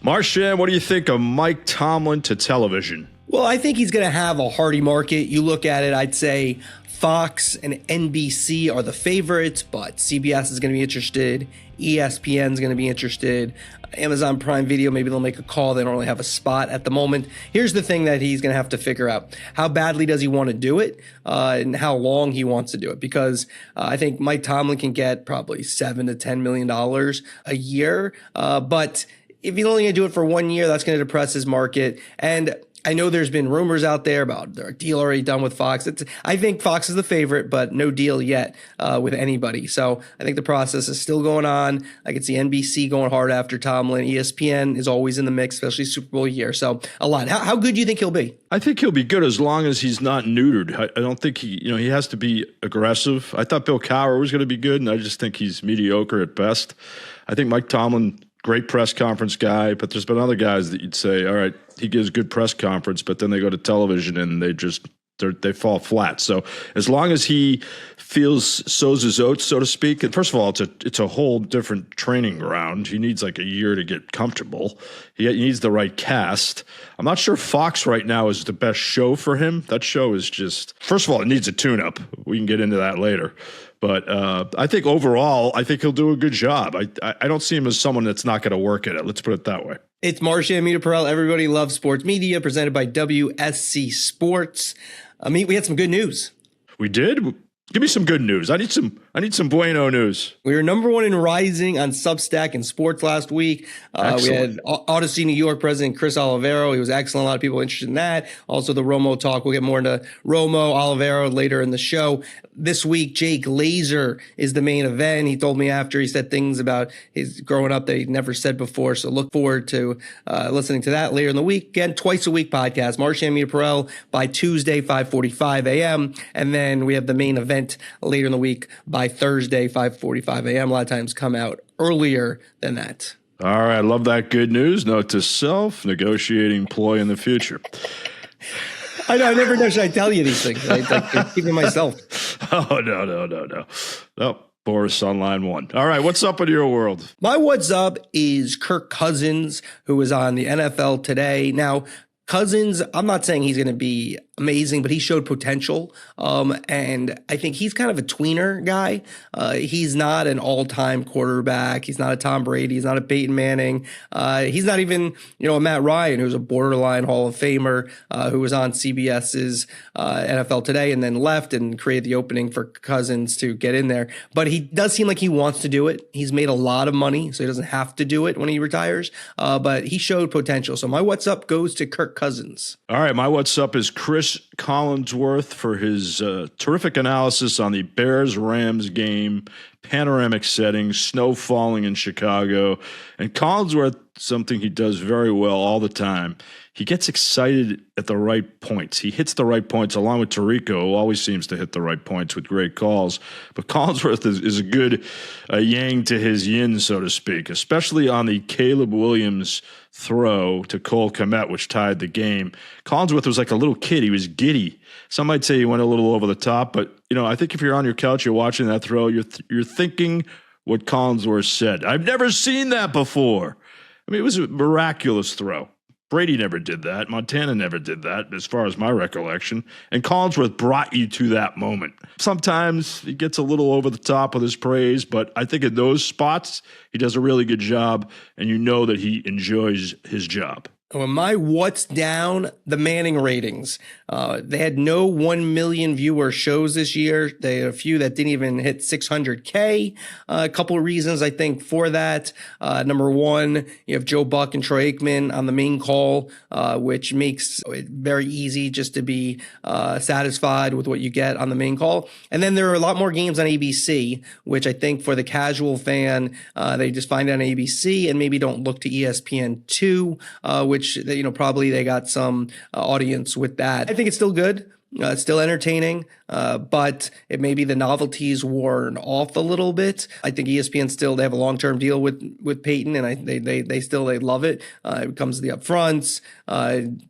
Marchand, what do you think of Mike Tomlin to television? Well, I think he's going to have a hearty market. You look at it, I'd say Fox and NBC are the favorites, but CBS is going to be interested. ESPN is going to be interested. Amazon Prime Video, maybe they'll make a call. They don't really have a spot at the moment. Here's the thing that he's going to have to figure out. How badly does he want to do it and how long he wants to do it? Because I think Mike Tomlin can get probably $7 to $10 million a year. But if he's only going to do it for 1 year, that's going to depress his market. And I know there's been rumors out there about their deal already done with Fox. I think Fox is the favorite, but no deal yet with anybody. So I think the process is still going on. I could see NBC going hard after Tomlin. ESPN is always in the mix, especially Super Bowl year. So a lot. How good do you think he'll be? I think he'll be good as long as he's not neutered. I don't think he has to be aggressive. I thought Bill Cowher was going to be good, and I just think he's mediocre at best. I think Mike Tomlin, great press conference guy, but there's been other guys that you'd say, all right, he gives good press conference, but then they go to television and they fall flat. So as long as he sows his oats, so to speak, and first of all, it's a whole different training ground. He needs like a year to get comfortable. He needs the right cast. I'm not sure Fox right now is the best show for him. That show is just, first of all, it needs a tune-up. We can get into that later. But I think overall, I think he'll do a good job. I don't see him as someone that's not going to work at it. Let's put it that way. It's Marchand, Meterparel. Everybody loves sports media, presented by WSC Sports. We had some good news. We did? Give me some good news. I need some bueno news. We were number one in Rising on Substack in sports last week. We had Odyssey New York president Chris Olivero. He was excellent. A lot of people interested in that. Also the Romo talk. We'll get more into Romo, Olivero later in the show. This week, Jake Laser is the main event. He told me after he said things about his growing up that he'd never said before. So look forward to listening to that later in the week. Again, twice a week podcast. Marchand, Meterparel by Tuesday, 5:45 a.m. And then we have the main event later in the week by Thursday, 5:45 a.m. A lot of times come out earlier than that. All right. Love that good news. Note to self, negotiating ploy in the future. I know. I never know. Should I tell you these things? I keep it myself. Oh, no. No. Boris on line one. All right. What's up in your world? My what's up is Kirk Cousins, who was on the NFL Today. Now, Cousins, I'm not saying he's going to be amazing, but he showed potential. And I think he's kind of a tweener guy. He's not an all-time quarterback. He's not a Tom Brady. He's not a Peyton Manning. He's not even, a Matt Ryan, who's a borderline Hall of Famer, who was on CBS's NFL Today and then left and created the opening for Cousins to get in there. But he does seem like he wants to do it. He's made a lot of money, so he doesn't have to do it when he retires. But he showed potential. So my what's up goes to Kirk Cousins. All right, my what's up is Chris Collinsworth for his terrific analysis on the Bears-Rams game, panoramic setting, snow falling in Chicago. And Collinsworth, something he does very well all the time, he gets excited at the right points. He hits the right points along with Tirico, who always seems to hit the right points with great calls. But Collinsworth is a good yang to his yin, so to speak, especially on the Caleb Williams throw to Cole Kmet, which tied the game. Collinsworth was like a little kid. He was giddy. Some might say he went a little over the top, but I think if you're on your couch, you're watching that throw, you're thinking what Collinsworth said. I've never seen that before. I mean, it was a miraculous throw. Brady never did that. Montana never did that, as far as my recollection. And Collinsworth brought you to that moment. Sometimes he gets a little over the top with his praise, but I think in those spots, he does a really good job, and you know that he enjoys his job. Well, my what's down, the Manning ratings. They had no 1 million viewer shows this year. They had a few that didn't even hit 600K. A couple of reasons, I think, for that. Number one, you have Joe Buck and Troy Aikman on the main call, which makes it very easy just to be satisfied with what you get on the main call. And then there are a lot more games on ABC, which I think for the casual fan, they just find it on ABC and maybe don't look to ESPN2, which probably they got some audience with that. I think it's still good. It's still entertaining, but it may be the novelty's worn off a little bit. I think ESPN they have a long-term deal with Peyton, and they love it. It comes to the upfronts.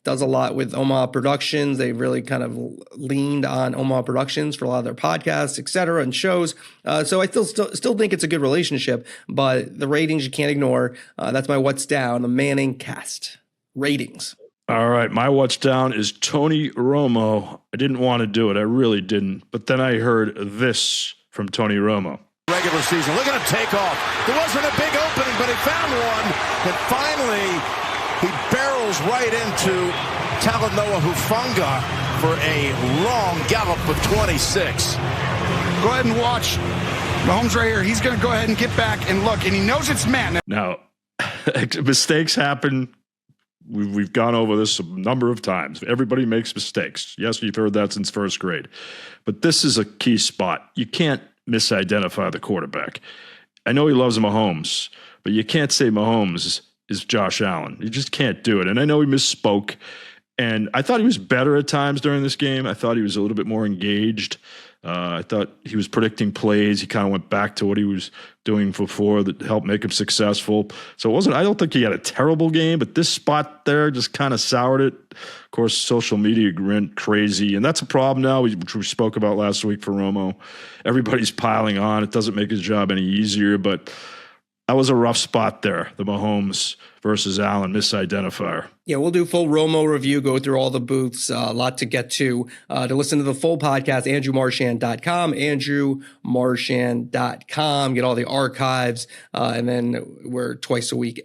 Does a lot with Omaha Productions. They really kind of leaned on Omaha Productions for a lot of their podcasts, et cetera, and shows. So I still think it's a good relationship, but the ratings you can't ignore. That's my what's down, the Manning cast ratings. All right, my what's down is Tony Romo. I didn't want to do it. I really didn't. But then I heard this from Tony Romo. Regular season. Look at him take off. There wasn't a big opening, but he found one. And finally, he barrels right into Talanoa Hufanga for a long gallop of 26. Go ahead and watch Mahomes right here. He's going to go ahead and get back and look, and he knows it's man. Now, mistakes happen. We've gone over this a number of times. Everybody makes mistakes. Yes, you've heard that since first grade. But this is a key spot. You can't misidentify the quarterback. I know he loves Mahomes, but you can't say Mahomes is Josh Allen. You just can't do it. And I know he misspoke. And I thought he was better at times during this game. I thought he was a little bit more engaged. I thought he was predicting plays. He kind of went back to what he was doing before that helped make him successful. So I don't think he had a terrible game, but this spot there just kind of soured it. Of course, social media went crazy, and that's a problem now, which we spoke about last week for Romo. Everybody's piling on. It doesn't make his job any easier, but that was a rough spot there, the Mahomes versus Allen misidentifier. Yeah, we'll do full Romo review, go through all the booths, a lot to get to. To listen to the full podcast, andrewmarchand.com, andrewmarchand.com, get all the archives, and then we're twice a week